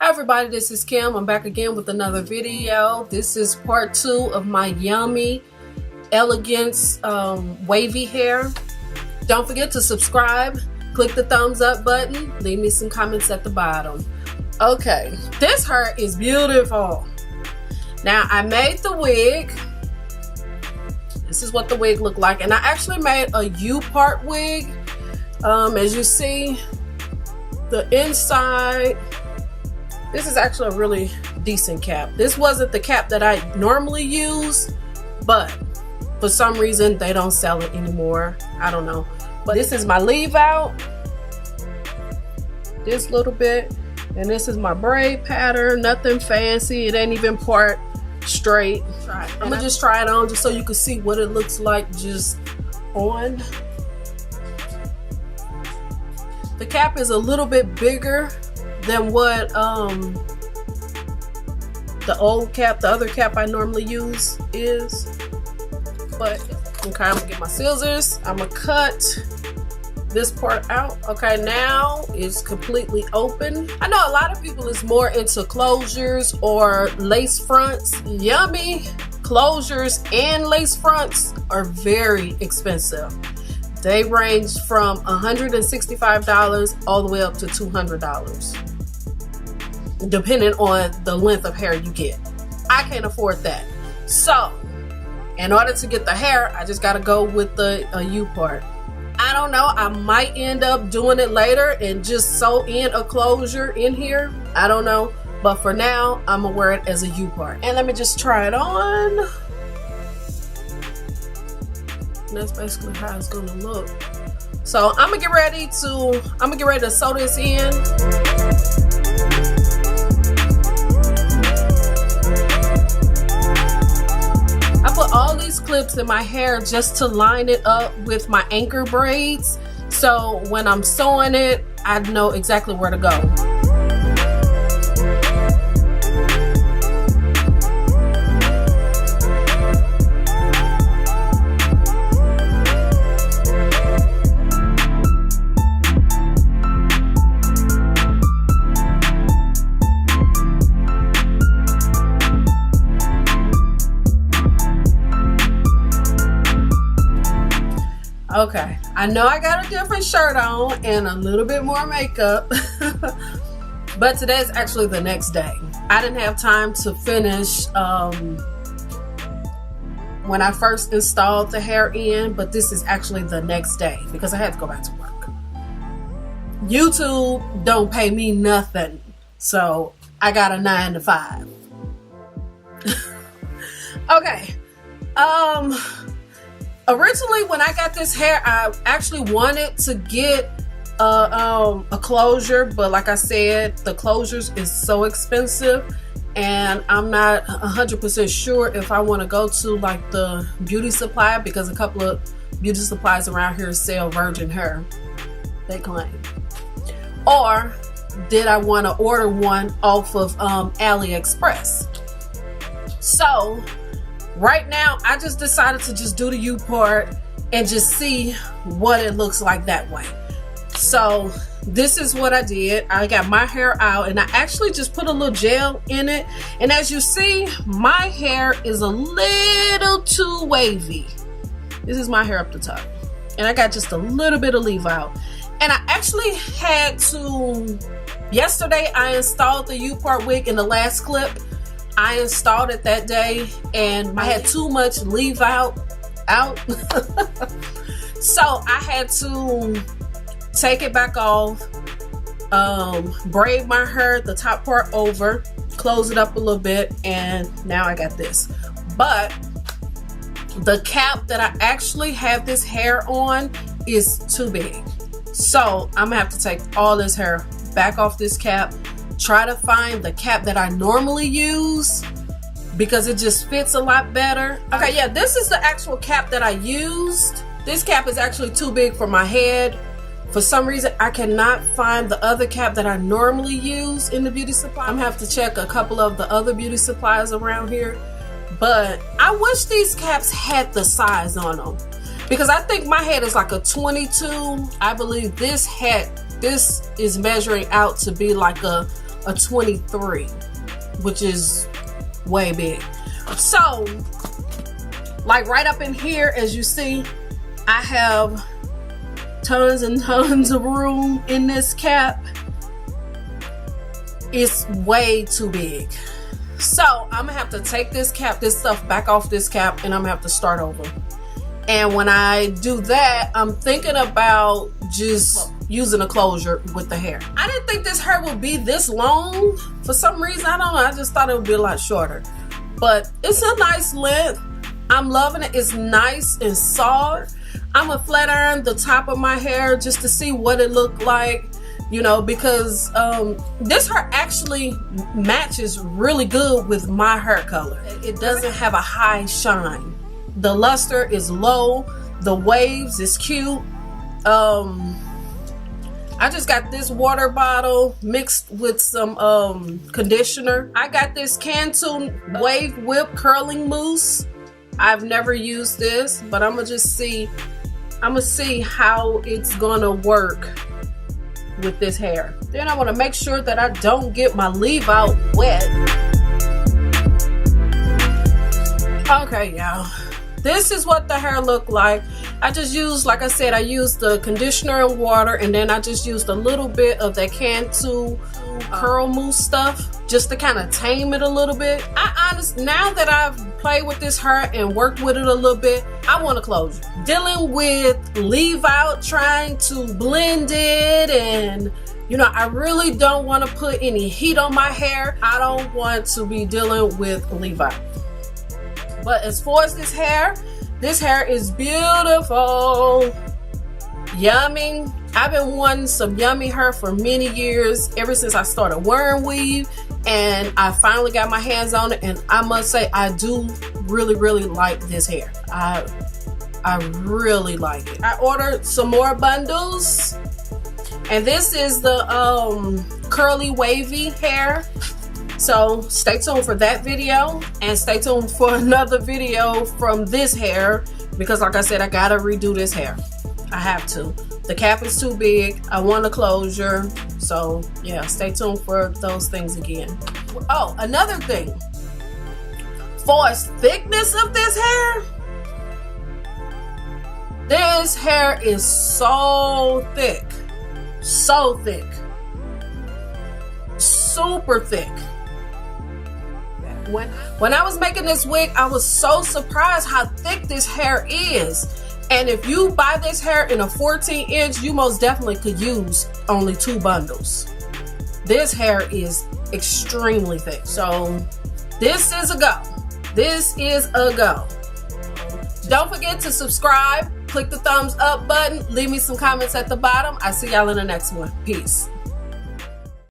Hi everybody, this is Kim. I'm back again with another video. This is part 2 of my yummy Elegance wavy hair. Don't forget to subscribe, click the thumbs up button, leave me some comments at the bottom. Okay, this hair is beautiful. Now I made the wig. This is what the wig looked like, and I actually made a Upart wig. As you see, the inside, this is actually a really decent cap. This wasn't the cap that I normally use, but for some reason they don't sell it anymore. I don't know. But this is my leave out, this little bit, and this is my braid pattern. Nothing fancy. It ain't even part straight. I'm gonna just try it on just so you can see what it looks like just on. The cap is a little bit bigger than what the old cap, the other cap I normally use is. But okay, I'm gonna get my scissors. I'm gonna cut this part out. Okay, now it's completely open. I know a lot of people is more into closures or lace fronts. Yummy closures and lace fronts are very expensive. They range from $165 all the way up to $200, depending on the length of hair you get. I can't afford that. So, in order to get the hair, I just gotta go with the Upart. I don't know, I might end up doing it later and just sew in a closure in here. I don't know, but for now, I'm gonna wear it as a Upart. And let me just try it on. And that's basically how it's gonna look. So I'm gonna get ready to sew this in. I put all these clips in my hair just to line it up with my anchor braids. So when I'm sewing it, I know exactly where to go. Okay, I know I got a different shirt on and a little bit more makeup, but today's actually the next day. I didn't have time to finish when I first installed the hair in, but this is actually the next day because I had to go back to work. YouTube don't pay me nothing, so I got a 9 to 5. Okay, originally, when I got this hair, I actually wanted to get a closure, but like I said, the closures is so expensive, and I'm not 100% sure if I want to go to like the beauty supply, because a couple of beauty supplies around here sell virgin hair, they claim. Or did I want to order one off of AliExpress? So right now, I just decided to just do the Upart and just see what it looks like that way. So this is what I did. I got my hair out and I actually just put a little gel in it. And as you see, my hair is a little too wavy. This is my hair up the top. And I got just a little bit of leave out. And I actually had to, yesterday I installed the Upart wig in the last clip. I installed it that day and I had too much leave out. So I had to take it back off, braid my hair, the top part over, close it up a little bit, and now I got this. But the cap that I actually have this hair on is too big. So I'm gonna have to take all this hair back off this cap, try to find the cap that I normally use because it just fits a lot better. Okay, yeah, this is the actual cap that I used. This cap is actually too big for my head. For some reason, I cannot find the other cap that I normally use in the beauty supply. I'm gonna have to check a couple of the other beauty supplies around here. But I wish these caps had the size on them, because I think my head is like a 22. I believe this is measuring out to be like a a 23, which is way big. So, like right up in here, as you see, I have tons and tons of room in this cap. It's way too big. So I'm gonna have to take this stuff back off this cap, and I'm gonna have to start over. And when I do that, I'm thinking about just using a closure with the hair. I didn't think this hair would be this long. For some reason, I don't know, I just thought it would be a lot shorter. But it's a nice length. I'm loving it. It's nice and soft. I'm gonna flat iron the top of my hair just to see what it looked like, you know, because this hair actually matches really good with my hair color. It doesn't have a high shine. The luster is low. The waves is cute. I just got this water bottle mixed with some conditioner. I got this Cantu Wave Whip Curling Mousse. I've never used this, but I'm gonna see how it's gonna work with this hair. Then I want to make sure that I don't get my leave out wet. Okay, y'all. This is what the hair looked like. I just used, like I said, I used the conditioner and water, and then I just used a little bit of that Cantu curl mousse stuff just to kind of tame it a little bit. Now that I've played with this hair and worked with it a little bit, I want a closure. Dealing with leave out, trying to blend it, and you know, I really don't want to put any heat on my hair. I don't want to be dealing with leave out. But as far as this hair is beautiful, yummy. I've been wanting some yummy hair for many years, ever since I started wearing weave, and I finally got my hands on it, and I must say I do really, really like this hair. I really like it. I ordered some more bundles, and this is the curly wavy hair. So stay tuned for that video, and stay tuned for another video from this hair, because like I said, I gotta redo this hair. I have to. The cap is too big. I want a closure. So yeah, stay tuned for those things again. Oh, another thing. For its thickness of this hair is so thick. So thick. Super thick. When I was making this wig, I was so surprised how thick this hair is. And if you buy this hair in a 14-inch, you most definitely could use only 2 bundles. This hair is extremely thick. So this is a go. This is a go. Don't forget to subscribe, click the thumbs up button, leave me some comments at the bottom. I'll see y'all in the next one. Peace.